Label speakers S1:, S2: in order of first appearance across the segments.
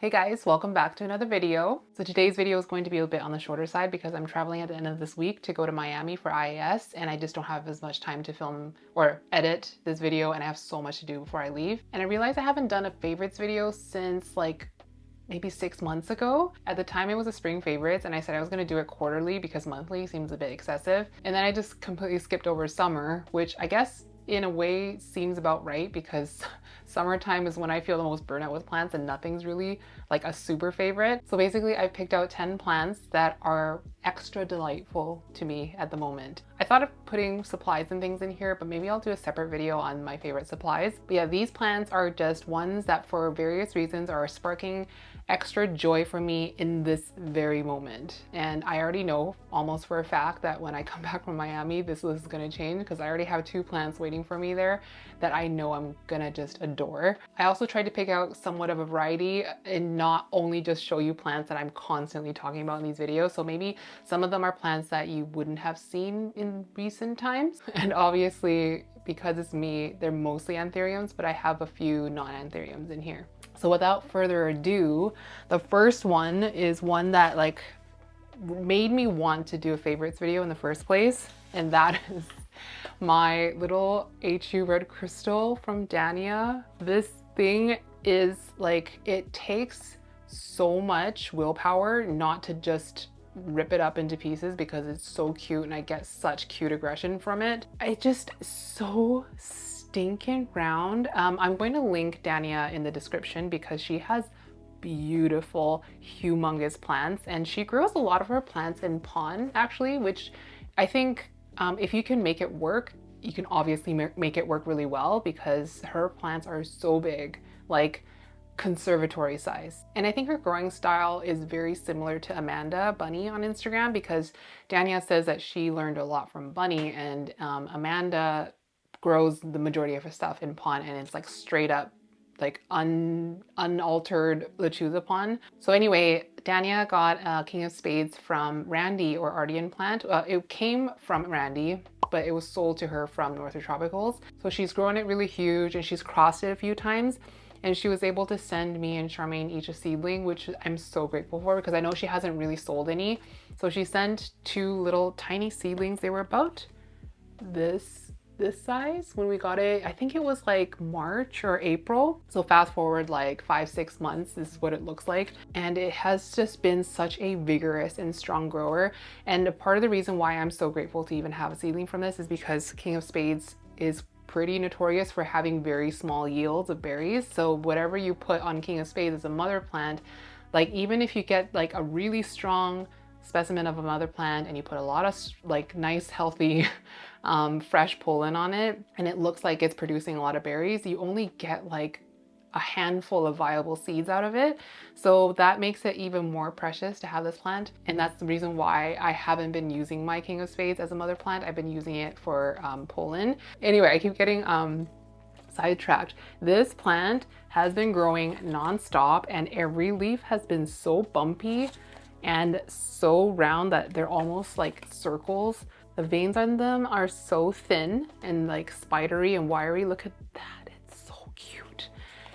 S1: Hey guys, welcome back to another video. So today's video is going to be a bit on the shorter side because I'm traveling at the end of this week to go to Miami for IAS and I just don't have as much time to film or edit this video and I have so much to do before I leave. And I realized I haven't done a favorites video since like maybe 6 months ago. At the time it was a spring favorites and I said I was going to do it quarterly because monthly seems a bit excessive. And then I just completely skipped over summer, which I guess in a way seems about right because summertime is when I feel the most burnout with plants and nothing's really like a super favorite. So basically I picked out 10 plants that are extra delightful to me at the moment. I thought of putting supplies and things in here, but maybe I'll do a separate video on my favorite supplies. But yeah, these plants are just ones that for various reasons are sparking extra joy for me in this very moment. And I already know almost for a fact that when I come back from Miami, this is gonna change because I already have 2 plants waiting for me there that I know I'm gonna just adore. I also tried to pick out somewhat of a variety and not only just show you plants that I'm constantly talking about in these videos. So maybe some of them are plants that you wouldn't have seen in recent times. And obviously, because it's me, they're mostly anthuriums, but I have a few non-anthuriums in here. So without further ado, the first one is one that like made me want to do a favorites video in the first place. And that is my little HU red crystal from Dania. This thing is like, it takes so much willpower not to just rip it up into pieces because it's so cute and I get such cute aggression from it. It's just so stinking round. I'm going to link Dania in the description because she has beautiful, humongous plants and she grows a lot of her plants in pond actually, which I think if you can make it work, you can obviously make it work really well because her plants are so big, like conservatory size. And I think her growing style is very similar to Amanda Bunny on Instagram because Dania says that she learned a lot from Bunny and Amanda grows the majority of her stuff in pond and it's like straight up like unaltered lechuza pond. So anyway, Dania got a King of Spades from Randy or Ardean plant. It came from Randy, but it was sold to her from Northern Tropicals. So she's grown it really huge and she's crossed it a few times. And she was able to send me and Charmaine each a seedling, which I'm so grateful for because I know she hasn't really sold any. So she sent 2 little tiny seedlings. They were about this size when we got it. I think it was like March or April. So fast forward like 5-6 months, this is what it looks like. And it has just been such a vigorous and strong grower. And a part of the reason why I'm so grateful to even have a seedling from this is because King of Spades is pretty notorious for having very small yields of berries. So whatever you put on King of Spades as a mother plant, like even if you get like a really strong specimen of a mother plant and you put a lot of like nice healthy fresh pollen on it and it looks like it's producing a lot of berries, you only get like a handful of viable seeds out of it. So that makes it even more precious to have this plant. And that's the reason why I haven't been using my King of Spades as a mother plant. I've been using it for pollen. Anyway, I keep getting sidetracked. This plant has been growing non-stop and every leaf has been so bumpy and so round that they're almost like circles. The veins on them are so thin and like spidery and wiry. Look at that, it's so cute.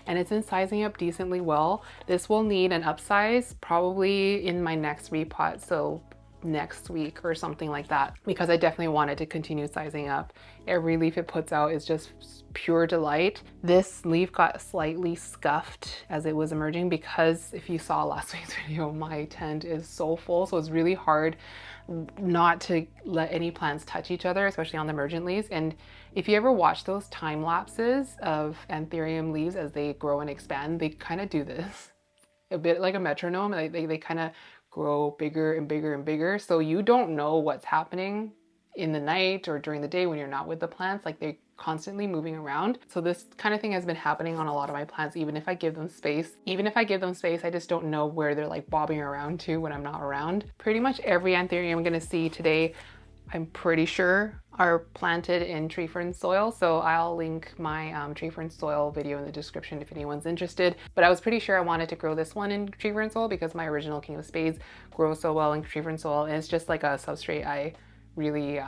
S1: And it's been sizing up decently well. This will need an upsize probably in my next repot, so next week or something like that, because I definitely wanted to continue sizing up. Every leaf it puts out is just pure delight. This leaf got slightly scuffed as it was emerging because if you saw last week's video, my tent is so full, so it's really hard not to let any plants touch each other, especially on the emergent leaves. And if you ever watch those time lapses of anthurium leaves as they grow and expand, they kind of do this a bit like a metronome. They kind of grow bigger and bigger and bigger. So you don't know what's happening in the night or during the day when you're not with the plants. Like they're constantly moving around. So this kind of thing has been happening on a lot of my plants, even if I give them space. Even if I give them space, I just don't know where they're like bobbing around to when I'm not around. Pretty much every anthurium I'm gonna see today, I'm pretty sure are planted in tree fern soil. So I'll link my tree fern soil video in the description if anyone's interested. But I was pretty sure I wanted to grow this one in tree fern soil because my original King of Spades grows so well in tree fern soil. And it's just like a substrate I really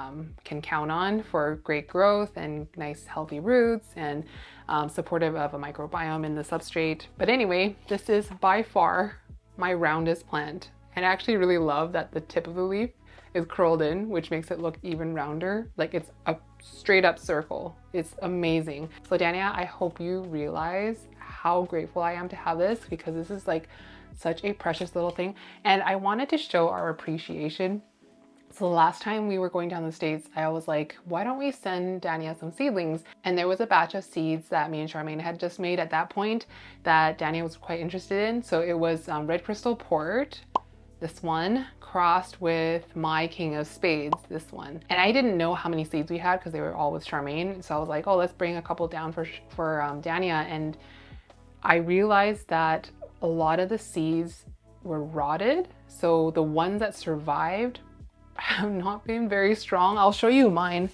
S1: can count on for great growth and nice healthy roots and supportive of a microbiome in the substrate. But anyway, this is by far my roundest plant. And I actually really love that the tip of the leaf is curled in, which makes it look even rounder. Like it's a straight up circle. It's amazing. So Dania, I hope you realize how grateful I am to have this, because this is like such a precious little thing. And I wanted to show our appreciation. So the last time we were going down the States, I was like, why don't we send Dania some seedlings? And there was a batch of seeds that me and Charmaine had just made at that point that Dania was quite interested in. So it was Red Crystal Port, this one, crossed with my King of Spades, this one. And I didn't know how many seeds we had because they were all with Charmaine. So I was like, oh, let's bring a couple down for Dania. And I realized that a lot of the seeds were rotted. So the ones that survived have not been very strong. I'll show you mine.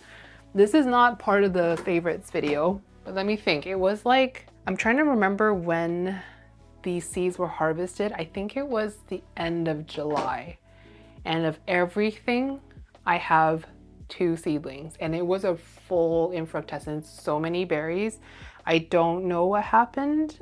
S1: This is not part of the favorites video, but let me think. It was like, I'm trying to remember when these seeds were harvested. I think it was the end of July. And of everything, I have 2 seedlings, and it was a full infructescence, so many berries. I don't know what happened,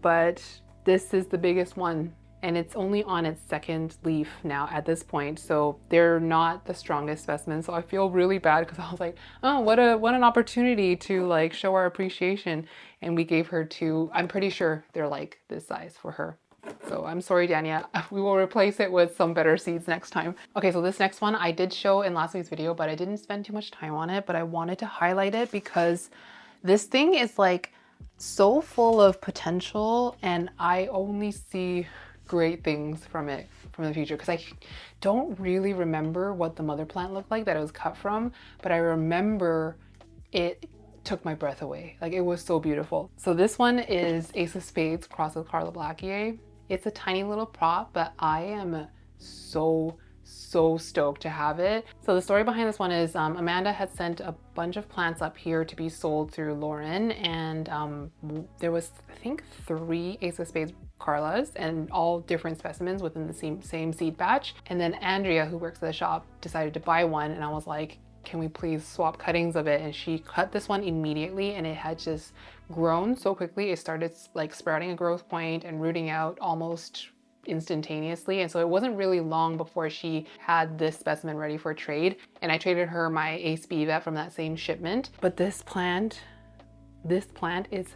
S1: but this is the biggest one. And it's only on its 2nd leaf now at this point. So they're not the strongest specimens. So I feel really bad because I was like, oh, what an opportunity to like show our appreciation. And we gave her 2, I'm pretty sure they're like this size for her. So I'm sorry, Dania. We will replace it with some better seeds next time. Okay, so this next one I did show in last week's video, but I didn't spend too much time on it, but I wanted to highlight it because this thing is like so full of potential, and I only see great things from it from the future, because I don't really remember what the mother plant looked like that it was cut from, but I remember it took my breath away. Like, it was so beautiful. So this one is Ace of Spades crossed with Carla Blackier. It's a tiny little prop, but I am so stoked to have it. So the story behind this one is Amanda had sent a bunch of plants up here to be sold through Lauren, and there was, I think, 3 Ace of Spades Carlas, and all different specimens within the same seed batch. And then Andrea, who works at the shop, decided to buy one, and I was like, can we please swap cuttings of it? And she cut this one immediately, and it had just grown so quickly. It started like sprouting a growth point and rooting out almost instantaneously. And so it wasn't really long before she had this specimen ready for trade. And I traded her my Ace Bevet from that same shipment. But this plant is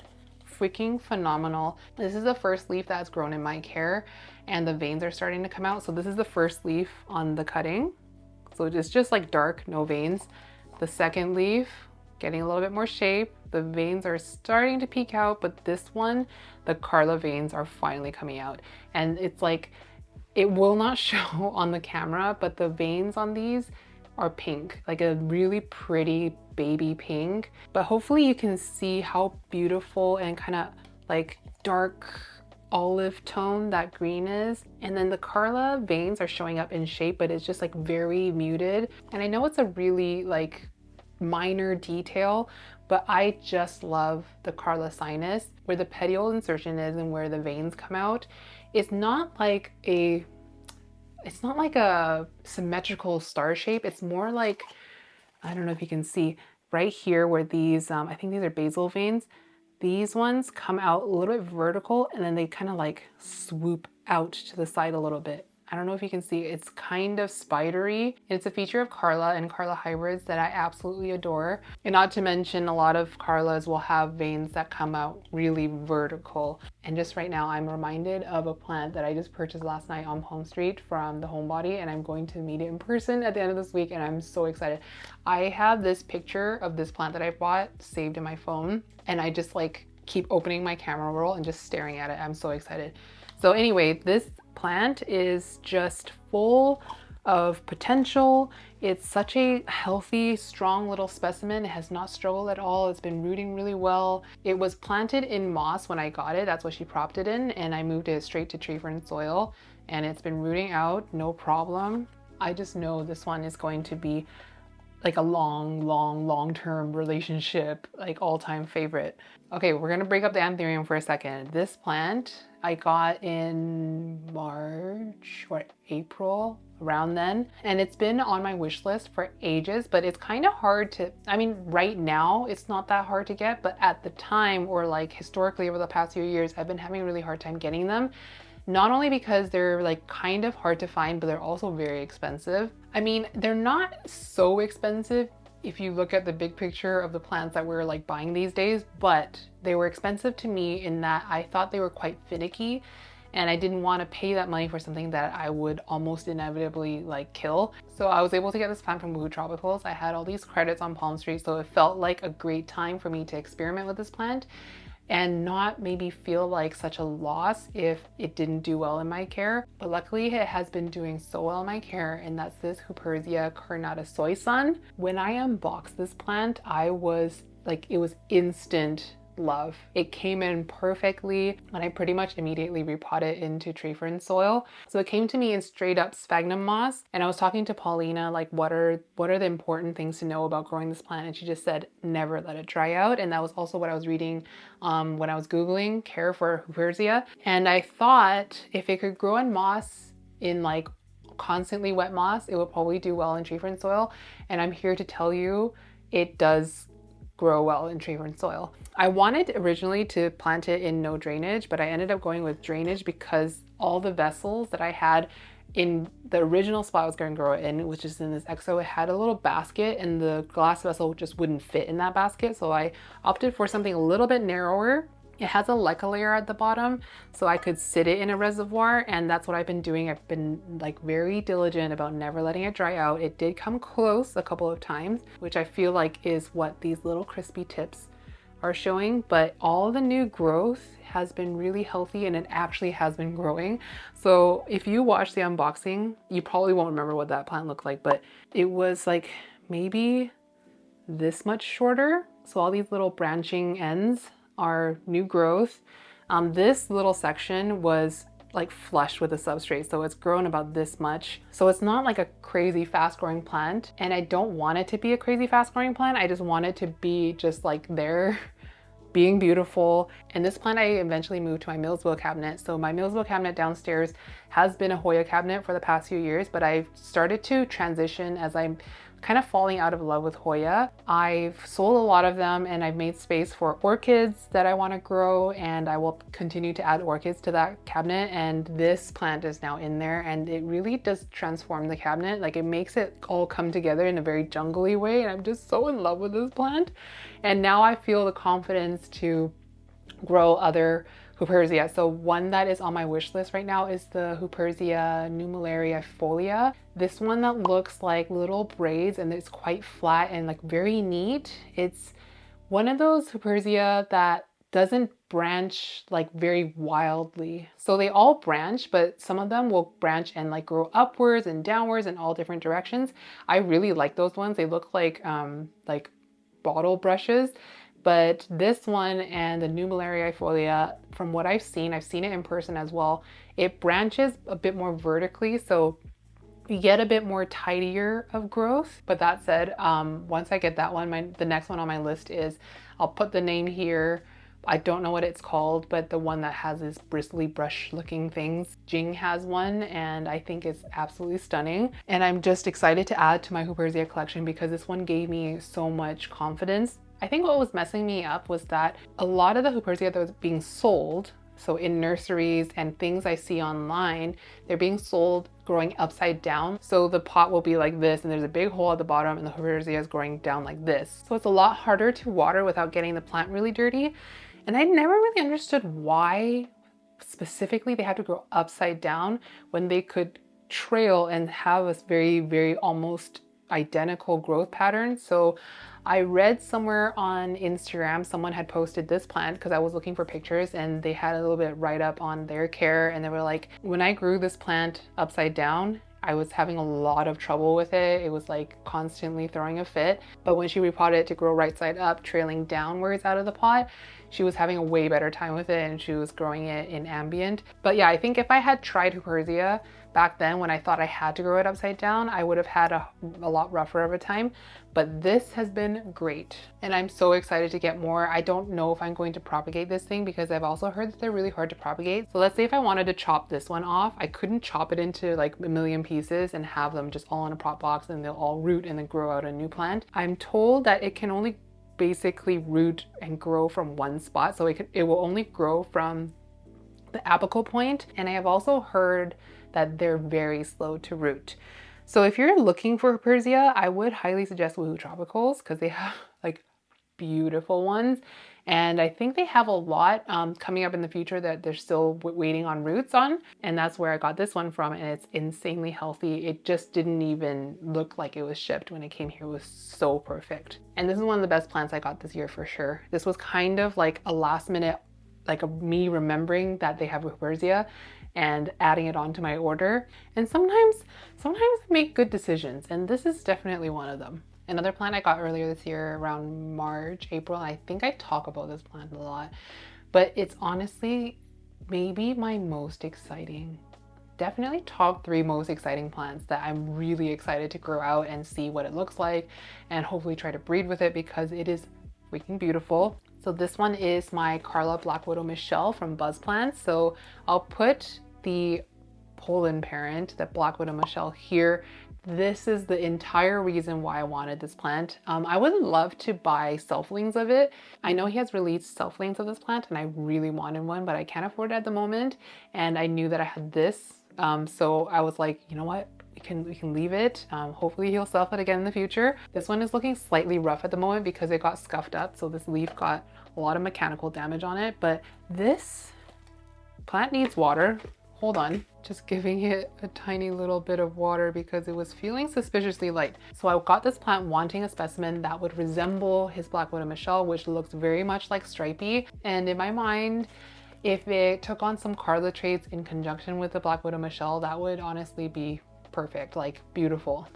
S1: freaking phenomenal. This is the first leaf that's grown in my care, and the veins are starting to come out. So this is the first leaf on the cutting. So it's just like dark, no veins. The 2nd leaf, getting a little bit more shape. The veins are starting to peek out, but this one, the Carla veins are finally coming out. And it's like, it will not show on the camera, but the veins on these are pink, like a really pretty baby pink. But hopefully you can see how beautiful and kind of like dark olive tone that green is. And then the Carla veins are showing up in shape, but it's just like very muted. And I know it's a really like minor detail, but I just love the Carla sinus, where the petiole insertion is and where the veins come out. It's not like a symmetrical star shape. It's more like, I don't know if you can see right here where these, I think these are basal veins. These ones come out a little bit vertical, and then they kind of like swoop out to the side a little bit. I don't know if you can see, it's kind of spidery. It's a feature of Carla and Carla hybrids that I absolutely adore. And not to mention, a lot of Carlas will have veins that come out really vertical. And just right now, I'm reminded of a plant that I just purchased last night on Home Street from the Homebody, and I'm going to meet it in person at the end of this week, and I'm so excited. I have this picture of this plant that I bought saved in my phone, and I just like keep opening my camera roll and just staring at it. I'm so excited. So anyway, this plant is just full of potential. It's such a healthy, strong little specimen. It has not struggled at all. It's been rooting really well. It was planted in moss when I got it. That's what she propped it in, and I moved it straight to tree fern soil, and it's been rooting out, no problem. I just know this one is going to be like a long-term relationship, like all-time favorite. Okay, we're gonna break up the anthurium for a second. This plant I got in March or April around then. And it's been on my wish list for ages, but it's kind of hard to, I mean, right now it's not that hard to get, but at the time, or like historically over the past few years, I've been having a really hard time getting them. Not only because they're like kind of hard to find, but they're also very expensive. I mean, they're not so expensive if you look at the big picture of the plants that we're like buying these days, but they were expensive to me in that I thought they were quite finicky and I didn't want to pay that money for something that I would almost inevitably like kill. So I was able to get this plant from Woohoo Tropicals. I had all these credits on Palm Street, so it felt like a great time for me to experiment with this plant and not maybe feel like such a loss if it didn't do well in my care. But luckily it has been doing so well in my care, and that's this Huperzia carnata soy sun. When I unboxed this plant, I was like, it was instant love. It came in perfectly and I pretty much immediately repotted into tree fern soil. So it came to me in straight up sphagnum moss, and I was talking to Paulina like what are the important things to know about growing this plant, and she just said never let it dry out. And that was also what I was reading when I was googling care for Huperzia. And I thought if it could grow in moss, in like constantly wet moss, it would probably do well in tree fern soil. And I'm here to tell you it does grow well in tree fern soil. I wanted originally to plant it in no drainage, but I ended up going with drainage because all the vessels that I had in the original spot I was going to grow it in, which is in this EXO, it had a little basket and the glass vessel just wouldn't fit in that basket. So I opted for something a little bit narrower. It has a leca layer at the bottom, so I could sit it in a reservoir, and that's what I've been doing. I've been like very diligent about never letting it dry out. It did come close a couple of times, which I feel like is what these little crispy tips are showing, but all the new growth has been really healthy and it actually has been growing. So if you watch the unboxing, you probably won't remember what that plant looked like, but it was like maybe this much shorter. So all these little branching ends are new growth. This little section was like flush with the substrate, so it's grown about this much. So it's not like a crazy fast growing plant, and I don't want it to be a crazy fast growing plant. I just want it to be just like there being beautiful. And this plant I eventually moved to my Millsville cabinet. So my Millsville cabinet downstairs has been a Hoya cabinet for the past few years, but I've started to transition as I'm kind of falling out of love with Hoya. I've sold a lot of them and I've made space for orchids that I want to grow, and I will continue to add orchids to that cabinet. And this plant is now in there and it really does transform the cabinet. Like it makes it all come together in a very jungly way, and I'm just so in love with this plant. And now I feel the confidence to grow other Huperzia. So one that is on my wish list right now is the Huperzia nummulariifolia. This one that looks like little braids and it's quite flat and like very neat. It's one of those Huperzia that doesn't branch like very wildly. So they all branch, but some of them will branch and like grow upwards and downwards in all different directions. I really like those ones. They look like bottle brushes. But this one and the nummulariifolia, from what I've seen it in person as well, it branches a bit more vertically, so you get a bit more tidier of growth. But that said, once I get that one, the next one on my list is, I'll put the name here. I don't know what it's called, but the one that has these bristly brush looking things. Jing has one and I think it's absolutely stunning. And I'm just excited to add to my Huperzia collection because this one gave me so much confidence. I think what was messing me up was that a lot of the Huperzia that was being sold, so in nurseries and things I see online, they're being sold growing upside down. So the pot will be like this and there's a big hole at the bottom and the Huperzia is growing down like this. So it's a lot harder to water without getting the plant really dirty. And I never really understood why specifically they had to grow upside down when they could trail and have a very, very almost identical growth pattern. So I read somewhere on Instagram, someone had posted this plant because I was looking for pictures and they had a little bit write up on their care, and they were like, when I grew this plant upside down, I was having a lot of trouble with it. It was like constantly throwing a fit. But when she repotted it to grow right side up, trailing downwards out of the pot, she was having a way better time with it and she was growing it in ambient. But yeah, I think if I had tried Huperzia back then when I thought I had to grow it upside down, I would have had a lot rougher of a time. But this has been great and I'm so excited to get more. I don't know if I'm going to propagate this thing because I've also heard that they're really hard to propagate. So let's say if I wanted to chop this one off, I couldn't chop it into like a million pieces and have them just all in a prop box and they'll all root and then grow out a new plant. I'm told that it can only basically root and grow from one spot. So it will only grow from the apical point. And I have also heard that they're very slow to root. So if you're looking for Huperzia, I would highly suggest Woohoo Tropicals because they have like beautiful ones. And I think they have a lot coming up in the future that they're still waiting on roots on. And that's where I got this one from. And it's insanely healthy. It just didn't even look like it was shipped when it came here. It was so perfect. And this is one of the best plants I got this year for sure. This was kind of like a last minute, like me remembering that they have Huperzia and adding it onto my order. And sometimes I make good decisions, and this is definitely one of them. Another plant I got earlier this year around March, April, and I think I talk about this plant a lot, but it's honestly maybe my most exciting, definitely top 3 most exciting plants that I'm really excited to grow out and see what it looks like and hopefully try to breed with it because it is freaking beautiful. So this one is my Carla Black Widow Michelle from Buzz Plants. So I'll put the Poland parent, the Black Widow Michelle, here. This is the entire reason why I wanted this plant. I would love to buy selflings of it. I know he has released selflings of this plant and I really wanted one, but I can't afford it at the moment. And I knew that I had this. So I was like, you know what? We can leave it. Hopefully he'll self it again in the future. This one is looking slightly rough at the moment because it got scuffed up. So this leaf got a lot of mechanical damage on it, but this plant needs water. Hold on, just giving it a tiny little bit of water because it was feeling suspiciously light. So I got this plant wanting a specimen that would resemble his Black Widow Michelle, which looks very much like Stripey. And in my mind, if it took on some Carla traits in conjunction with the Black Widow Michelle, that would honestly be perfect, like beautiful.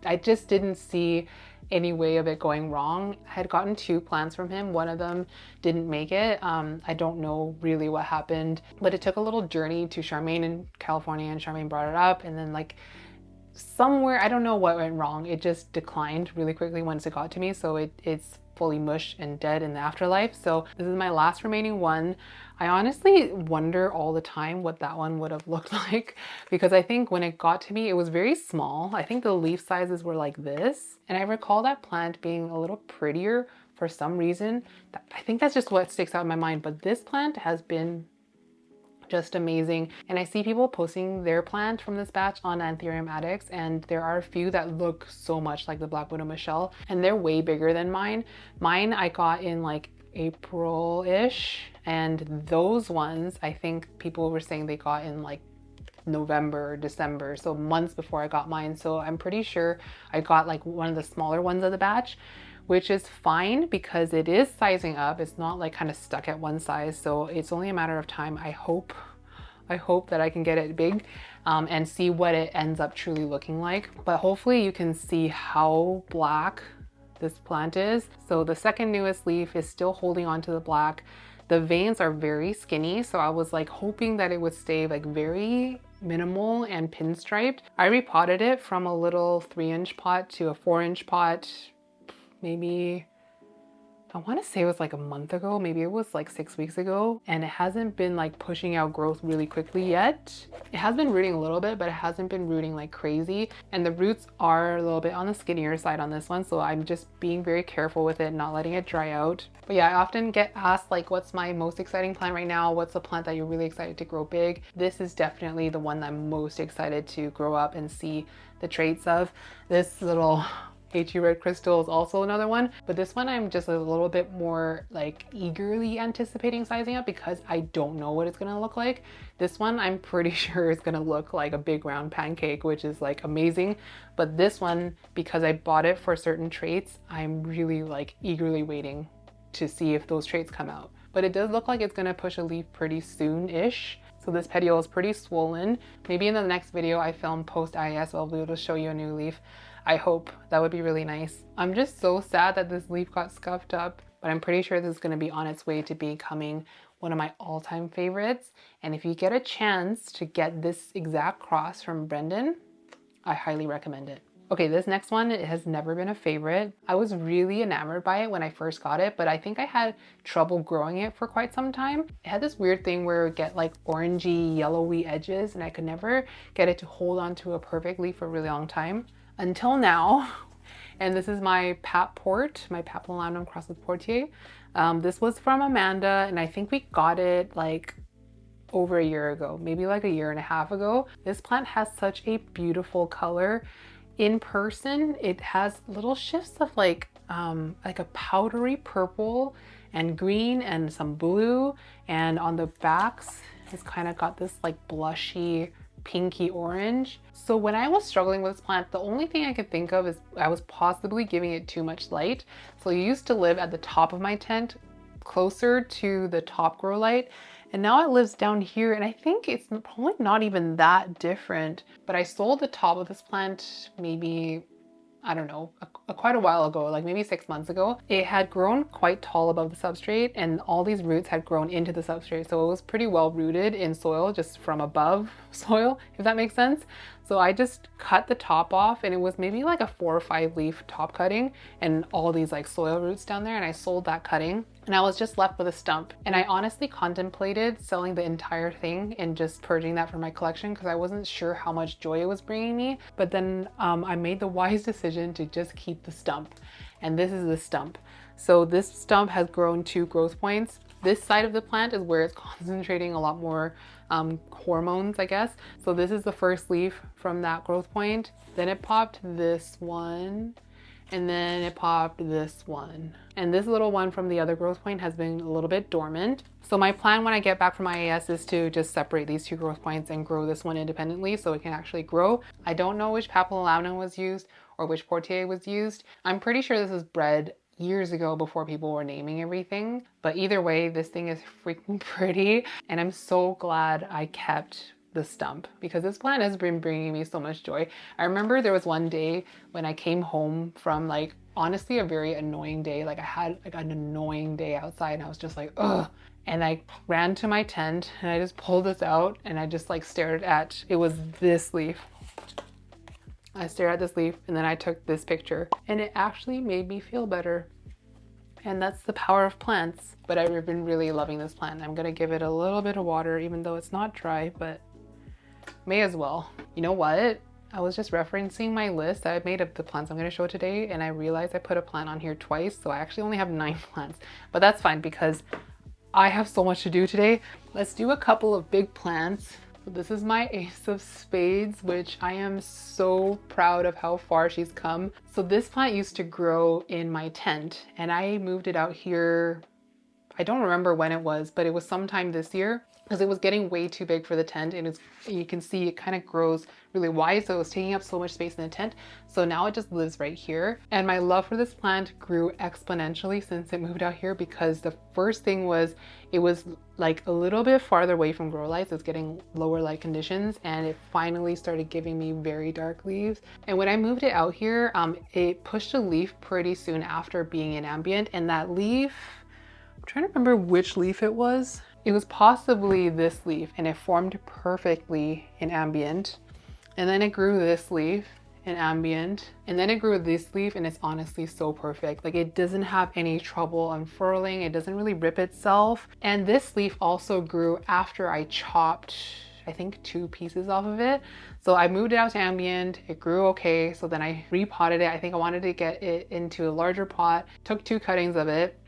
S1: I just didn't see any way of it going wrong. I had gotten 2 plants from him. One of them didn't make it. I don't know really what happened, but it took a little journey to Charmaine in California and Charmaine brought it up. And then like somewhere, I don't know what went wrong. It just declined really quickly once it got to me. So it's fully mush and dead in the afterlife. So this is my last remaining one. I honestly wonder all the time what that one would have looked like because I think when it got to me, it was very small. I think the leaf sizes were like this. And I recall that plant being a little prettier for some reason. I think that's just what sticks out in my mind. But this plant has been just amazing. And I see people posting their plant from this batch on Anthurium Addicts, and there are a few that look so much like the Black Widow Michelle, and they're way bigger than mine. Mine I got in like April-ish, and those ones I think people were saying they got in like November or December, so months before I got mine. So I'm pretty sure I got like one of the smaller ones of the batch, which is fine because it is sizing up. It's not like kind of stuck at one size. So it's only a matter of time. I hope that I can get it big and see what it ends up truly looking like. But hopefully you can see how black this plant is. So the second newest leaf is still holding on to the black. The veins are very skinny. So I was like hoping that it would stay like very minimal and pinstriped. I repotted it from a little 3-inch pot to a 4-inch pot. Maybe, I want to say it was like a month ago, maybe it was like 6 weeks ago, and it hasn't been like pushing out growth really quickly yet. It has been rooting a little bit, but it hasn't been rooting like crazy. And the roots are a little bit on the skinnier side on this one, so I'm just being very careful with it, not letting it dry out. But yeah, I often get asked like, what's my most exciting plant right now? What's the plant that you're really excited to grow big? This is definitely the one that I'm most excited to grow up and see the traits of. This little HE Red Crystal is also another one, but this one I'm just a little bit more like eagerly anticipating sizing up because I don't know what it's gonna look like. This one I'm pretty sure is gonna look like a big round pancake, which is like amazing. But this one, because I bought it for certain traits, I'm really like eagerly waiting to see if those traits come out. But it does look like it's gonna push a leaf pretty soon-ish. So this petiole is pretty swollen. Maybe in the next video I film post-IAS, I'll be able to show you a new leaf. I hope. That would be really nice. I'm just so sad that this leaf got scuffed up. but I'm pretty sure this is going to be on its way to becoming one of my all-time favorites. And if you get a chance to get this exact cross from Brendan, I highly recommend it. Okay, this next one, it has never been a favorite. I was really enamored by it when I first got it, but I think I had trouble growing it for quite some time. It had this weird thing where it would get like orangey, yellowy edges, and I could never get it to hold onto a perfect leaf for a really long time. Until now, and this is my Port, my Papillanum cross with Portier. This was from Amanda, and I think we got it like over a year ago, maybe like a year and a half ago. This plant has such a beautiful color. In person, it has little shifts of like a powdery purple and green and some blue, and on the backs it's kind of got this like blushy pinky orange. So when I was struggling with this plant, the only thing I could think of is I was possibly giving it too much light. So I used to live at the top of my tent, closer to the top grow light, and now it lives down here, and I think it's probably not even that different. But I sold the top of this plant maybe, I don't know, quite a while ago, like maybe 6 months ago. It had grown quite tall above the substrate, and all these roots had grown into the substrate. So it was pretty well rooted in soil, just from above soil, if that makes sense. So I just cut the top off, and it was maybe like a 4 or 5 leaf top cutting and all these like soil roots down there. And I sold that cutting, and I was just left with a stump. And I honestly contemplated selling the entire thing and just purging that from my collection because I wasn't sure how much joy it was bringing me. But then I made the wise decision to just keep the stump. And this is the stump. So this stump has grown 2 growth points. This side of the plant is where it's concentrating a lot more hormones, I guess. So this is the first leaf from that growth point. Then it popped this one, and then it popped this one. And this little one from the other growth point has been a little bit dormant. So my plan when I get back from IAS is to just separate these 2 growth points and grow this one independently so it can actually grow. I don't know which Papillanum was used or which Portier was used. I'm pretty sure this was bred years ago before people were naming everything. But either way, this thing is freaking pretty, and I'm so glad I kept the stump because this plant has been bringing me so much joy. I remember there was one day when I came home from like honestly a very annoying day. Like I had like an annoying day outside, and I was just like, ugh. And I ran to my tent and I just pulled this out, and I just like stared at, it was this leaf. I stared at this leaf, and then I took this picture, and it actually made me feel better. And that's the power of plants. But I've been really loving this plant. I'm gonna give it a little bit of water, even though it's not dry, but may as well. You know what? I was just referencing my list that I made of the plants I'm gonna show today, and I realized I put a plant on here twice, so I actually only have 9 plants. But that's fine because I have so much to do today. Let's do a couple of big plants. So this is my Ace of Spades, which I am so proud of how far she's come. So this plant used to grow in my tent, and I moved it out here. I don't remember when it was, but it was sometime this year because it was getting way too big for the tent, and you can see it kind of grows really wide, so it was taking up so much space in the tent. So now it just lives right here. And my love for this plant grew exponentially since it moved out here, because the first thing was it was like a little bit farther away from grow lights. It's getting lower light conditions, and it finally started giving me very dark leaves. And when I moved it out here, it pushed a leaf pretty soon after being in ambient, and that leaf, I'm trying to remember which leaf it was. It was possibly this leaf, and it formed perfectly in ambient. And then it grew this leaf in ambient, and then it grew this leaf, and it's honestly so perfect. Like it doesn't have any trouble unfurling. It doesn't really rip itself. And this leaf also grew after I chopped, I think, 2 pieces off of it. So I moved it out to ambient. It grew okay. So then I repotted it. I think I wanted to get it into a larger pot. Took 2 cuttings of it,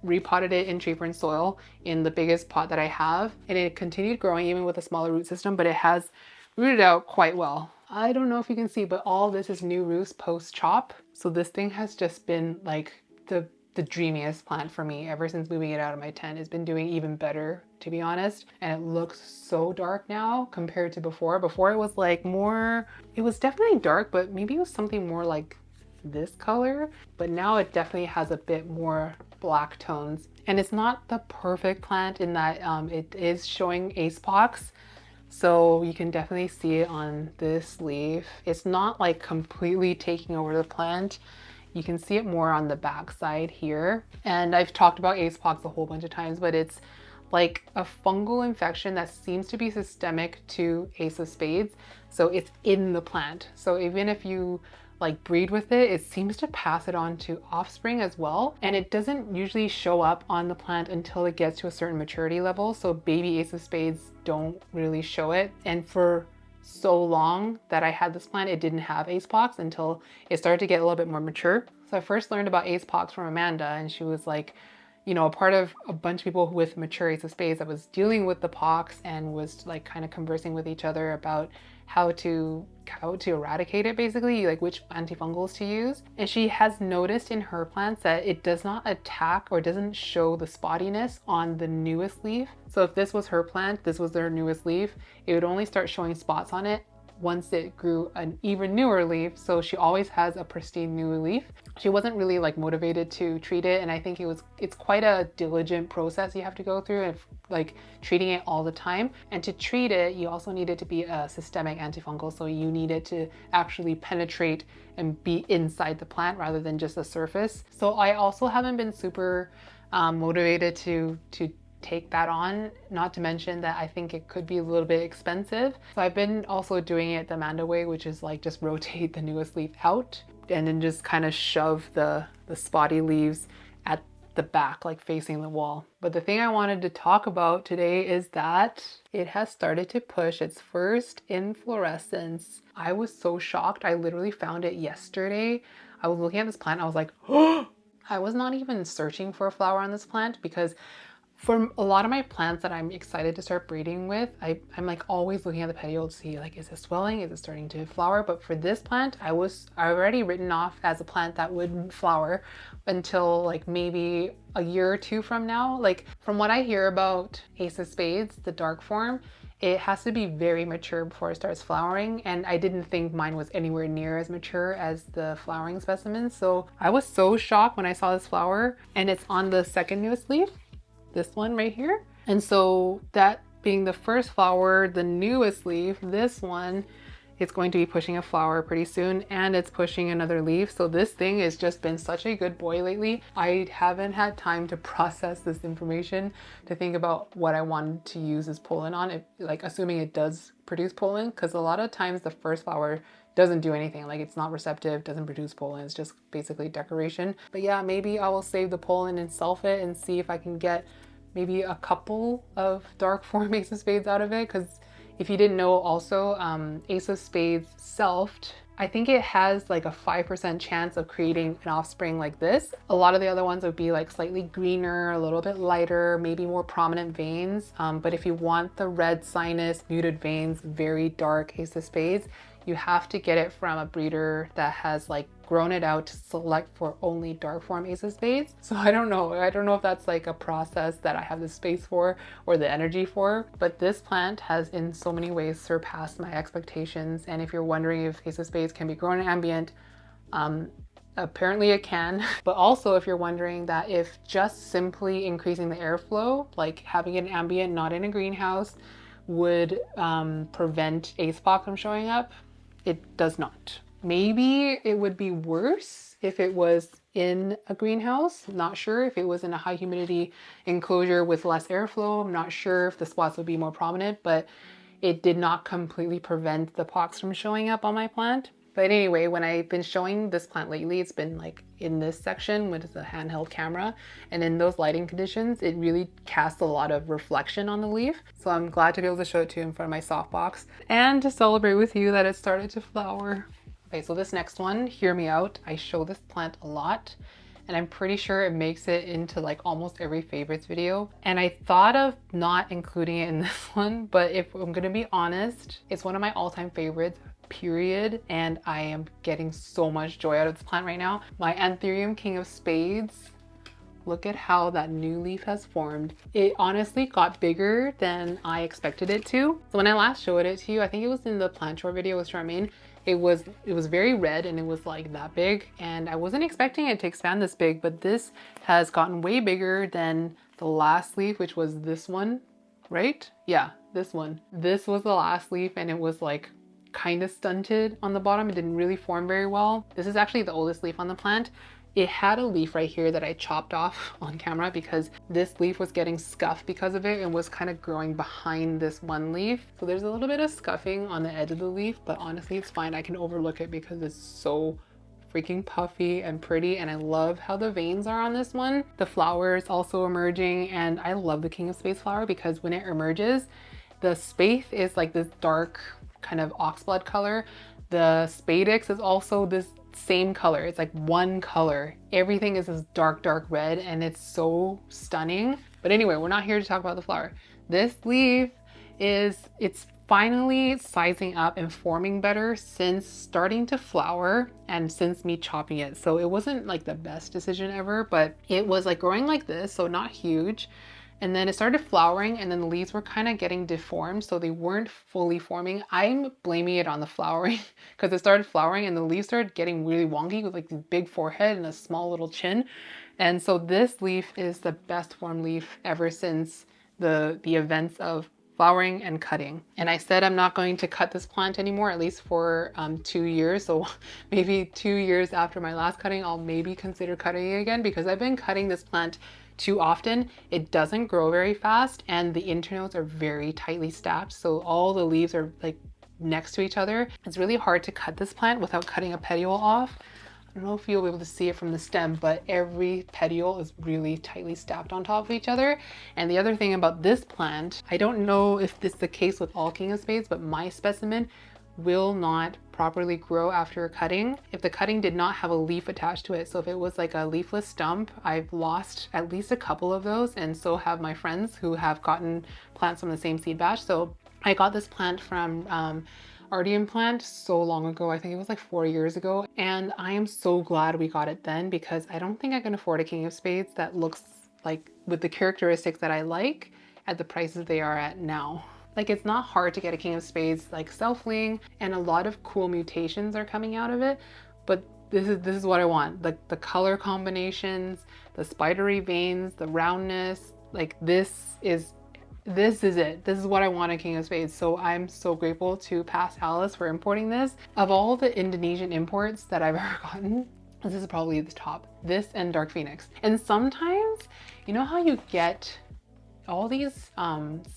S1: repotted it in tree fern soil in the biggest pot that I have, and it continued growing even with a smaller root system, but it has rooted out quite well. I don't know if you can see, but all this is new roots post chop. So this thing has just been like the dreamiest plant for me ever since moving it out of my tent. It's been doing even better, to be honest. And it looks so dark now compared to before. Before it was like more, it was definitely dark, but maybe it was something more like this color, but now it definitely has a bit more black tones. And it's not the perfect plant in that it is showing ace pox, so you can definitely see it on this leaf. It's not like completely taking over the plant. You can see it more on the back side here. And I've talked about ace pox a whole bunch of times, but it's like a fungal infection that seems to be systemic to ace of spades. So it's in the plant. So even if you like breed with it, it seems to pass it on to offspring as well. And it doesn't usually show up on the plant until it gets to a certain maturity level. So baby ace of spades don't really show it. And for so long that I had this plant, it didn't have ace pox until it started to get a little bit more mature. So I first learned about ace pox from Amanda, and she was like, you know, a part of a bunch of people with mature ace of spades that was dealing with the pox and was like kind of conversing with each other about how to eradicate it, basically, like which antifungals to use. And she has noticed in her plants that it does not attack or doesn't show the spottiness on the newest leaf. So if this was her plant, this was their newest leaf, it would only start showing spots on it once it grew an even newer leaf. So she always has a pristine new leaf. She wasn't really like motivated to treat it, and I think it's quite a diligent process you have to go through, and like treating it all the time. And to treat it, you also need it to be a systemic antifungal, so you need it to actually penetrate and be inside the plant rather than just the surface. So I also haven't been super motivated to take that on, not to mention that I think it could be a little bit expensive. So I've been also doing it the Amanda way, which is like just rotate the newest leaf out and then just kind of shove the spotty leaves at the back, like facing the wall. But the thing I wanted to talk about today is that it has started to push its first inflorescence. I was so shocked. I literally found it yesterday. I was looking at this plant, I was like, oh! I was not even searching for a flower on this plant, because for a lot of my plants that I'm excited to start breeding with, I'm like always looking at the petiole to see like, is it swelling? Is it starting to flower? But for this plant, I already written off as a plant that wouldn't flower until like maybe a year or two from now. Like from what I hear about ace of spades, the dark form, it has to be very mature before it starts flowering. And I didn't think mine was anywhere near as mature as the flowering specimens. So I was so shocked when I saw this flower, and it's on the second newest leaf. This one right here. And so that being the first flower, the newest leaf, this one, it's going to be pushing a flower pretty soon, and it's pushing another leaf. So this thing has just been such a good boy lately. I haven't had time to process this information to think about what I wanted to use as pollen on it, like assuming it does produce pollen, because a lot of times the first flower doesn't do anything, like it's not receptive, doesn't produce pollen, it's just basically decoration. But yeah, maybe I will save the pollen and self it and see if I can get maybe a couple of dark form ace of spades out of it. Because if you didn't know also, ace of spades selfed, I think it has like a 5% chance of creating an offspring like this. A lot of the other ones would be like slightly greener, a little bit lighter, maybe more prominent veins. But if you want the red sinus, muted veins, very dark ace of spades, you have to get it from a breeder that has like grown it out to select for only dark form ace of spades. So I don't know if that's like a process that I have the space for or the energy for, but this plant has in so many ways surpassed my expectations. And if you're wondering if ace of spades can be grown in ambient, apparently it can. But also if you're wondering that if just simply increasing the airflow, like having it in ambient, not in a greenhouse, would prevent ace pox from showing up, it does not. Maybe it would be worse if it was in a greenhouse. I'm not sure if it was in a high humidity enclosure with less airflow. I'm not sure if the spots would be more prominent, but it did not completely prevent the pox from showing up on my plant. But anyway, when I've been showing this plant lately, it's been like in this section with the handheld camera, and in those lighting conditions, it really casts a lot of reflection on the leaf. So I'm glad to be able to show it to you in front of my softbox and to celebrate with you that it started to flower. Okay, so this next one, hear me out. I show this plant a lot, and I'm pretty sure it makes it into like almost every favorites video. And I thought of not including it in this one, but if I'm gonna be honest, it's one of my all-time favorites, period. And I am getting so much joy out of this plant right now. My Anthurium King of Spades. Look at how that new leaf has formed. It honestly got bigger than I expected it to. So when I last showed it to you, I think it was in the plant tour video with Charmaine, it was very red and it was like that big, and I wasn't expecting it to expand this big, but this has gotten way bigger than the last leaf, which was this one, right? Yeah, this one. This was the last leaf, and it was like kind of stunted on the bottom. It didn't really form very well. This is actually the oldest leaf on the plant. It had a leaf right here that I chopped off on camera because this leaf was getting scuffed because of it and was kind of growing behind this one leaf. So there's a little bit of scuffing on the edge of the leaf, but honestly it's fine. I can overlook it because it's so freaking puffy and pretty, and I love how the veins are on this one. The flower is also emerging, and I love the King of Spades flower because when it emerges, the spathe is like this dark kind of oxblood color. The spadix is also this same color. It's like one color. Everything is this dark, dark red, and it's so stunning. But anyway, we're not here to talk about the flower. This leaf it's finally sizing up and forming better since starting to flower and since me chopping it. So it wasn't like the best decision ever, but it was like growing like this, so not huge. And then it started flowering, and then the leaves were kind of getting deformed, so they weren't fully forming. I'm blaming it on the flowering because it started flowering and the leaves started getting really wonky with like this big forehead and a small little chin. And so this leaf is the best formed leaf ever since the events of flowering and cutting. And I said I'm not going to cut this plant anymore, at least for 2 years. So maybe 2 years after my last cutting, I'll maybe consider cutting it again because I've been cutting this plant too often. It doesn't grow very fast and the internodes are very tightly stacked. So all the leaves are like next to each other. It's really hard to cut this plant without cutting a petiole off. I don't know if you'll be able to see it from the stem, but every petiole is really tightly stacked on top of each other. And the other thing about this plant, I don't know if this is the case with all King of Spades, but my specimen will not properly grow after cutting if the cutting did not have a leaf attached to it. So if it was like a leafless stump, I've lost at least a couple of those, and so have my friends who have gotten plants from the same seed batch. So I got this plant from Ardean plant so long ago. I think it was like 4 years ago, and I am so glad we got it then because I don't think I can afford a King of Spades that looks like with the characteristics that I like at the prices they are at now. Like, it's not hard to get a King of Spades like selfling, and a lot of cool mutations are coming out of it, but this is what I want. Like the color combinations, the spidery veins, the roundness, like this is it. This is what I want in King of Spades. So I'm so grateful to Past Alice for importing this. Of all the Indonesian imports that I've ever gotten, this is probably the top. This and Dark Phoenix. And sometimes, you know how you get all these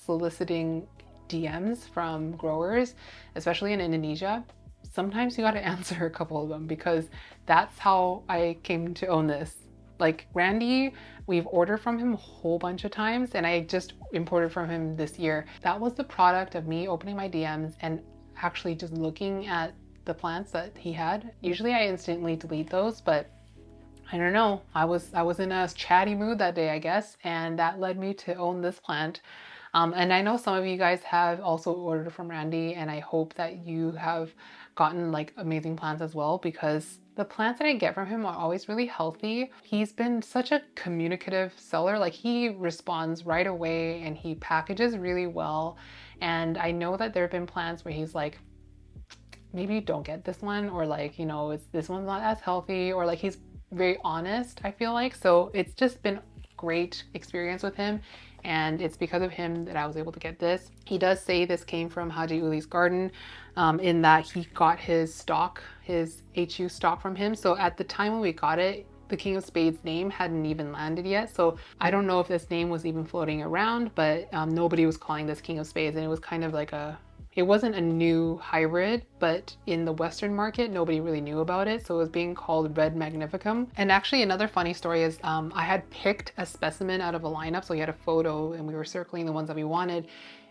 S1: soliciting DMs from growers, especially in Indonesia? Sometimes you got to answer a couple of them because that's how I came to own this. Like Randy, we've ordered from him a whole bunch of times, and I just imported from him this year. That was the product of me opening my DMs and actually just looking at the plants that he had. Usually I instantly delete those, but I don't know. I was in a chatty mood that day, I guess, and that led me to own this plant. And I know some of you guys have also ordered from Randy, and I hope that you have gotten like amazing plants as well, because the plants that I get from him are always really healthy. He's been such a communicative seller. Like, he responds right away and he packages really well. And I know that there have been plants where he's like, maybe don't get this one, or like, you know, this one's not as healthy, or like he's very honest, I feel like. So it's just been great experience with him, and it's because of him that I was able to get this. He does say this came from Haji Uli's garden, in that he got his stock, his HU stock from him. So at the time when we got it, the King of Spades name hadn't even landed yet. So I don't know if this name was even floating around, but nobody was calling this King of Spades, and it was kind of like it wasn't a new hybrid, but in the Western market, nobody really knew about it. So it was being called Red Magnificum. And actually another funny story is I had picked a specimen out of a lineup. So we had a photo and we were circling the ones that we wanted.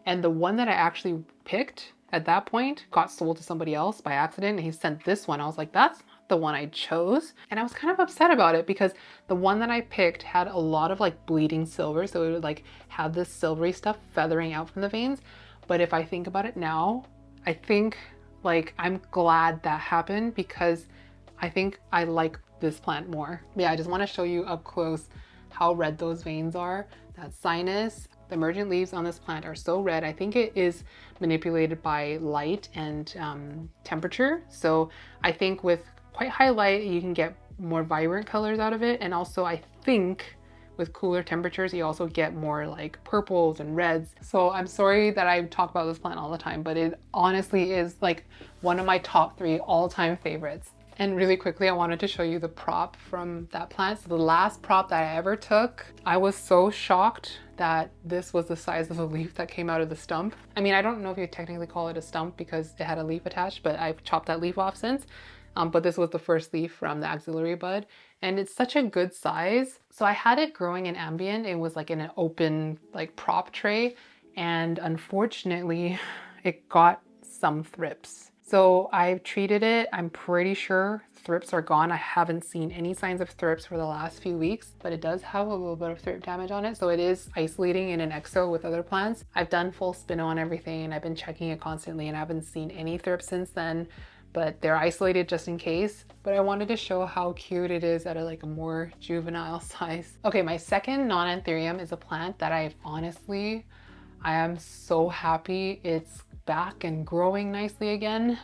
S1: And the one that I actually picked at that point got sold to somebody else by accident. And he sent this one. I was like, that's not the one I chose. And I was kind of upset about it because the one that I picked had a lot of like bleeding silver. So it would like have this silvery stuff feathering out from the veins. But if I think about it now, I think like I'm glad that happened because I think I like this plant more. Yeah, I just want to show you up close how red those veins are. That sinus, the emergent leaves on this plant are so red. I think it is manipulated by light and temperature. So I think with quite high light, you can get more vibrant colors out of it. And also I think with cooler temperatures, you also get more like purples and reds. So I'm sorry that I talk about this plant all the time, but it honestly is like one of my top 3 all-time favorites. And really quickly, I wanted to show you the prop from that plant. So the last prop that I ever took, I was so shocked that this was the size of a leaf that came out of the stump. I mean, I don't know if you technically call it a stump because it had a leaf attached, but I've chopped that leaf off since. But this was the first leaf from the axillary bud, and it's such a good size. So I had it growing in ambient. It was like in an open like prop tray, and unfortunately it got some thrips. So I've treated it. I'm pretty sure thrips are gone. I haven't seen any signs of thrips for the last few weeks, but it does have a little bit of thrip damage on it. So it is isolating in an exo with other plants. I've done full spino on everything and I've been checking it constantly and I haven't seen any thrips since then, but they're isolated just in case. But I wanted to show how cute it is at a more juvenile size. Okay, my second non-anthurium is a plant that I am so happy it's back and growing nicely again.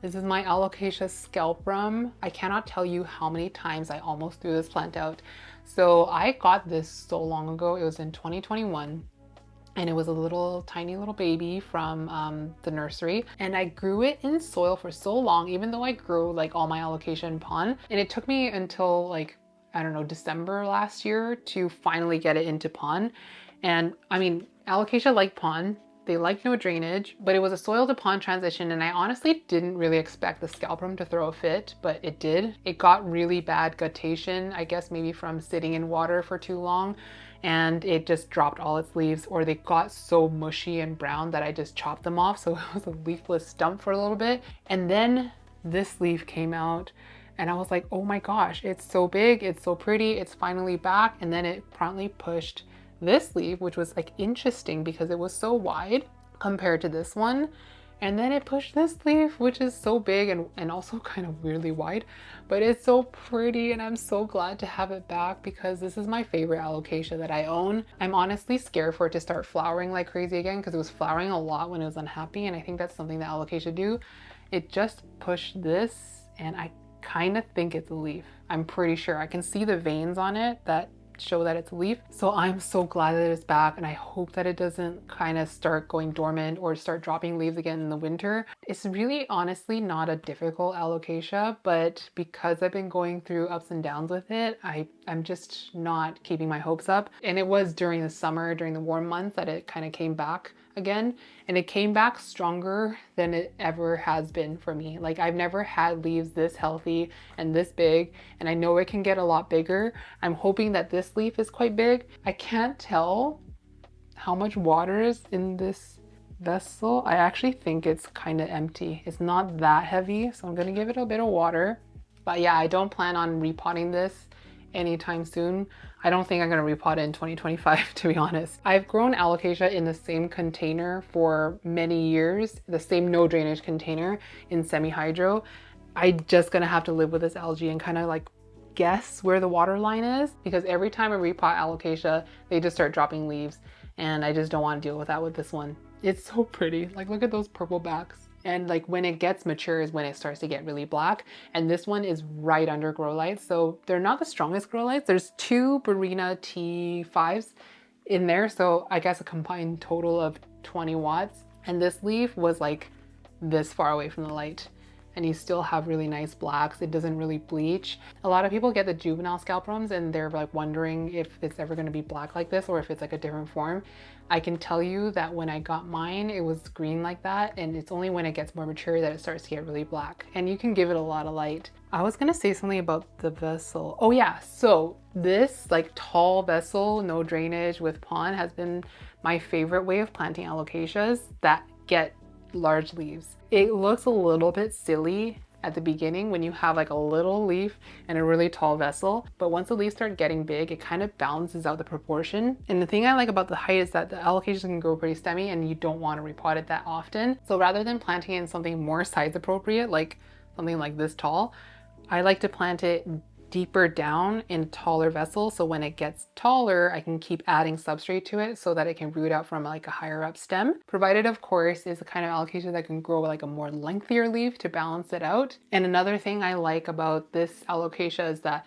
S1: This is my Alocasia scalprum. I cannot tell you how many times I almost threw this plant out. So I got this so long ago. It was in 2021. And it was a tiny little baby from the nursery, and I grew it in soil for so long, even though I grew like all my Alocasia in pond, and it took me until like, I don't know, December last year to finally get it into pond. And I mean, Alocasia like pond, they like no drainage, but it was a soil to pond transition, and I honestly didn't really expect the scalprum to throw a fit, but it did. It got really bad guttation, I guess maybe from sitting in water for too long, and it just dropped all its leaves, or they got so mushy and brown that I just chopped them off. So it was a leafless stump for a little bit. And then this leaf came out and I was like, oh my gosh, it's so big, it's so pretty, it's finally back. And then it promptly pushed this leaf, which was like interesting because it was so wide compared to this one. And then it pushed this leaf, which is so big and also kind of weirdly wide, but it's so pretty and I'm so glad to have it back because this is my favorite Alocasia that I own. I'm honestly scared for it to start flowering like crazy again because it was flowering a lot when it was unhappy, and I think that's something that Alocasia do. It just pushed this and I kind of think it's a leaf. I'm pretty sure. I can see the veins on it that show that it's a leaf. So I'm so glad that it's back, and I hope that it doesn't kind of start going dormant or start dropping leaves again in the winter. It's really honestly not a difficult Alocasia, but because I've been going through ups and downs with it, I'm just not keeping my hopes up. And it was during the summer, during the warm months, that it kind of came back again, and it came back stronger than it ever has been for me. Like, I've never had leaves this healthy and this big, and I know it can get a lot bigger. I'm hoping that this leaf is quite big. I can't tell how much water is in this vessel. I actually think it's kind of empty. It's not that heavy, so I'm gonna give it a bit of water. But yeah, I don't plan on repotting this anytime soon. I don't think I'm gonna repot it in 2025, to be honest. I've grown Alocasia in the same container for many years, the same no drainage container in semi-hydro. I'm just gonna have to live with this algae and kind of like guess where the water line is, because every time I repot Alocasia, they just start dropping leaves, and I just don't want to deal with that with this one. It's so pretty. Like, look at those purple backs. And like when it gets mature is when it starts to get really black. And this one is right under grow lights. So they're not the strongest grow lights. There's 2 Barina T5s in there. So I guess a combined total of 20 watts. And this leaf was like this far away from the light. And you still have really nice blacks. It doesn't really bleach. A lot of people get the juvenile scalprums and they're like wondering if it's ever going to be black like this or if it's like a different form. I can tell you that when I got mine, it was green like that, and it's only when it gets more mature that it starts to get really black, and you can give it a lot of light. I was gonna say something about the vessel. Oh yeah, so this like tall vessel, no drainage with pond, has been my favorite way of planting Alocasias that get large leaves. It looks a little bit silly at the beginning when you have like a little leaf and a really tall vessel, but once the leaves start getting big, it kind of balances out the proportion. And the thing I like about the height is that the Alocasias can grow pretty stemmy and you don't want to repot it that often. So rather than planting it in something more size appropriate, like something like this tall, I like to plant it deeper down in taller vessels, so when it gets taller I can keep adding substrate to it so that it can root out from like a higher up stem, provided of course is the kind of Alocasia that can grow like a more lengthier leaf to balance it out. And another thing I like about this Alocasia is that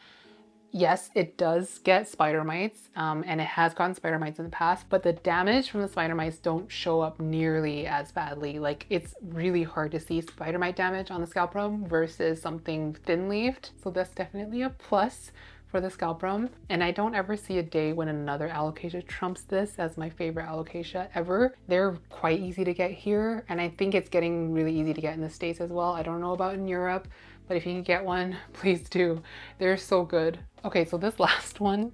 S1: yes, it does get spider mites, and it has gotten spider mites in the past, but the damage from the spider mites don't show up nearly as badly. Like, it's really hard to see spider mite damage on the scalp roam versus something thin-leafed. So that's definitely a plus for the scalp roam. And I don't ever see a day when another alocasia trumps this as my favorite alocasia ever. They're quite easy to get here, and I think it's getting really easy to get in the States as well. I don't know about in Europe, but if you can get one, please do. They're so good. Okay, so this last one,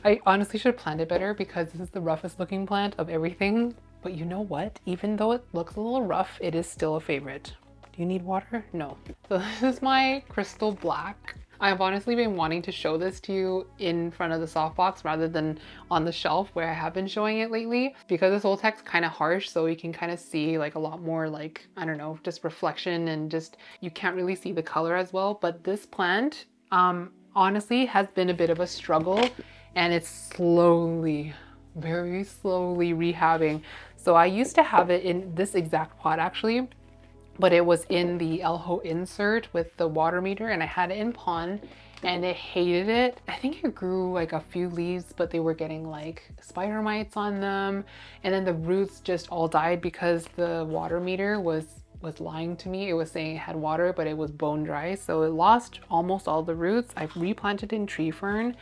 S1: I honestly should have planned it better because this is the roughest looking plant of everything. But you know what? Even though it looks a little rough, it is still a favorite. Do you need water? No. So this is my crystal black. I've honestly been wanting to show this to you in front of the softbox rather than on the shelf where I have been showing it lately, because this old tech's kind of harsh, so you can kind of see like a lot more, like, I don't know, just reflection, and just you can't really see the color as well. But this plant honestly has been a bit of a struggle, and it's slowly, very slowly rehabbing. So I used to have it in this exact pot actually, but it was in the Elho insert with the water meter, and I had it in pond, and it hated it. I think it grew like a few leaves, but they were getting like spider mites on them, and then the roots just all died because the water meter was lying to me. It was saying it had water, but it was bone dry, so it lost almost all the roots. I've replanted in tree fern.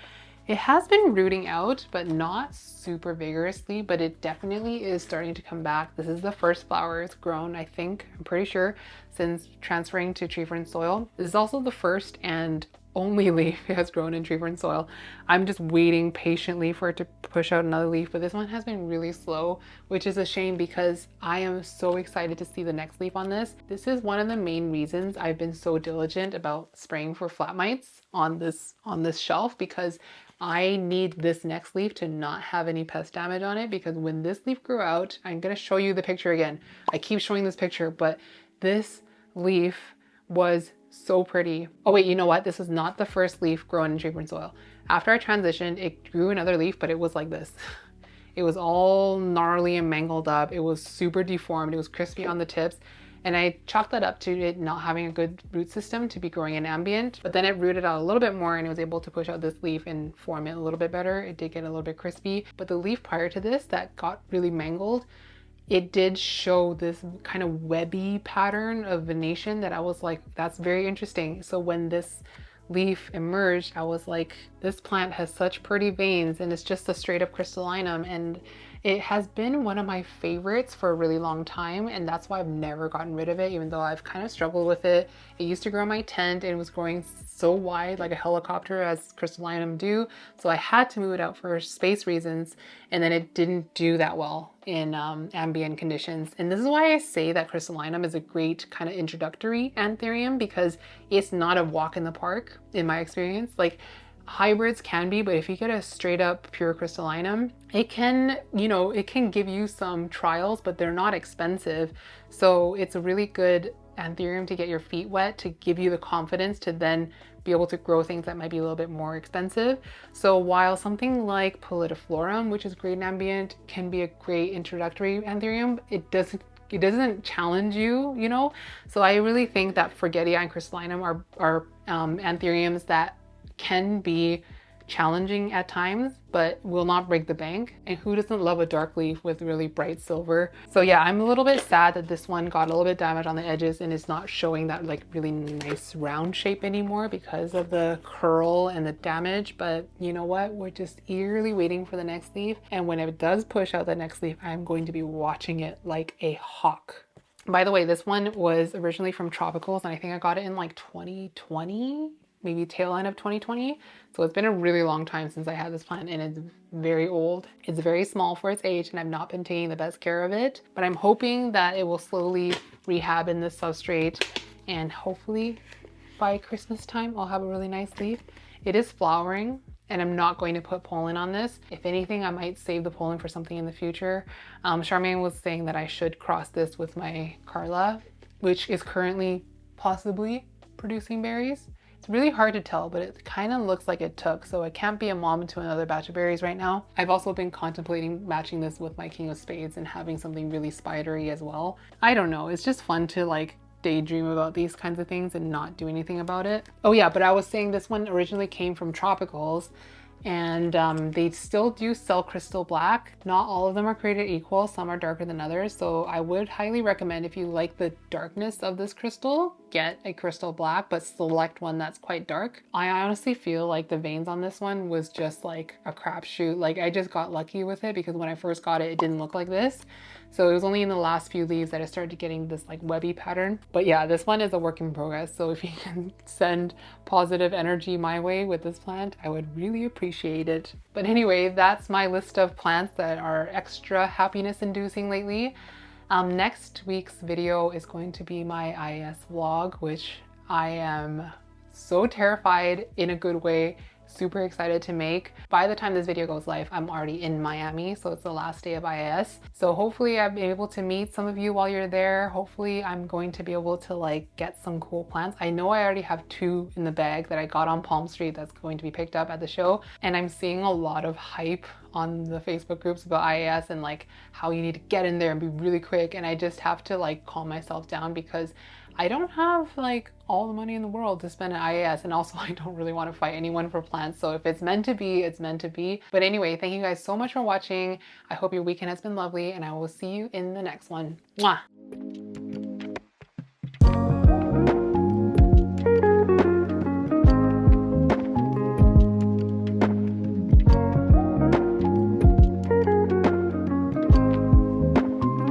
S1: It has been rooting out, but not super vigorously, but it definitely is starting to come back. This is the first flower it's grown, I think, I'm pretty sure, since transferring to tree fern soil. This is also the first and only leaf it has grown in tree fern soil. I'm just waiting patiently for it to push out another leaf, but this one has been really slow, which is a shame because I am so excited to see the next leaf on this. This is one of the main reasons I've been so diligent about spraying for flat mites on this shelf, because I need this next leaf to not have any pest damage on it, because when this leaf grew out, I'm going to show you the picture again. I keep showing this picture, but this leaf was so pretty. Oh wait, you know what? This is not the first leaf grown in tree fern soil. After I transitioned, it grew another leaf, but it was like this. It was all gnarly and mangled up. It was super deformed. It was crispy on the tips. And I chalked that up to it not having a good root system to be growing in ambient, but then it rooted out a little bit more and it was able to push out this leaf and form it a little bit better. It did get a little bit crispy, but the leaf prior to this that got really mangled, it did show this kind of webby pattern of venation that I was like, that's very interesting. So when this leaf emerged, I was like, this plant has such pretty veins, and it's just a straight up crystallinum, and it has been one of my favorites for a really long time, and that's why I've never gotten rid of it, even though I've kind of struggled with it. It used to grow in my tent and it was growing so wide like a helicopter, as crystallinum do, so I had to move it out for space reasons, and then it didn't do that well in ambient conditions. And this is why I say that crystallinum is a great kind of introductory anthurium, because it's not a walk in the park in my experience. Like, hybrids can be, but if you get a straight up pure crystallinum, it can, you know, it can give you some trials, but they're not expensive. So it's a really good anthurium to get your feet wet, to give you the confidence to then be able to grow things that might be a little bit more expensive. So while something like Pallidiflorum, which is great in ambient, can be a great introductory anthurium, it doesn't challenge you, you know? So I really think that Forgetii and crystallinum are anthuriums that can be challenging at times, but will not break the bank. And who doesn't love a dark leaf with really bright silver? So yeah, I'm a little bit sad that this one got a little bit damaged on the edges and is not showing that like really nice round shape anymore because of the curl and the damage. But you know what? We're just eagerly waiting for the next leaf. And when it does push out the next leaf, I'm going to be watching it like a hawk. By the way, this one was originally from Tropicals, and I think I got it in like 2020. Maybe tail end of 2020. So it's been a really long time since I had this plant, and it's very old. It's very small for its age, and I've not been taking the best care of it, but I'm hoping that it will slowly rehab in this substrate, and hopefully by Christmas time, I'll have a really nice leaf. It is flowering, and I'm not going to put pollen on this. If anything, I might save the pollen for something in the future. Charmaine was saying that I should cross this with my Carla, which is currently possibly producing berries. It's really hard to tell, but it kind of looks like it took, so it can't be a mom to another batch of berries right now. I've also been contemplating matching this with my King of Spades and having something really spidery as well. I don't know, it's just fun to like daydream about these kinds of things and not do anything about it. Oh yeah, but I was saying this one originally came from Tropicals, and they still do sell crystal black. Not all of them are created equal, some are darker than others, so I would highly recommend, if you like the darkness of this crystal, get a crystal black, but select one that's quite dark. I honestly feel like the veins on this one was just like a crapshoot. Like, I just got lucky with it because when I first got it, it didn't look like this. So it was only in the last few leaves that I started getting this like webby pattern. But yeah, this one is a work in progress. So if you can send positive energy my way with this plant, I would really appreciate it. But anyway, that's my list of plants that are extra happiness inducing lately. Next week's video is going to be my IES vlog, which I am so terrified in a good way, super excited to make. By the time this video goes live, I'm already in Miami, so it's the last day of IIS. So hopefully I'm able to meet some of you while you're there. Hopefully I'm going to be able to like get some cool plants. I know I already have 2 in the bag that I got on Palm Street that's going to be picked up at the show. And I'm seeing a lot of hype on the Facebook groups about IIS and like how you need to get in there and be really quick. And I just have to like calm myself down because I don't have like all the money in the world to spend at IAS, and also I don't really want to fight anyone for plants. So if it's meant to be, it's meant to be. But anyway, thank you guys so much for watching. I hope your weekend has been lovely, and I will see you in the next one. Mwah!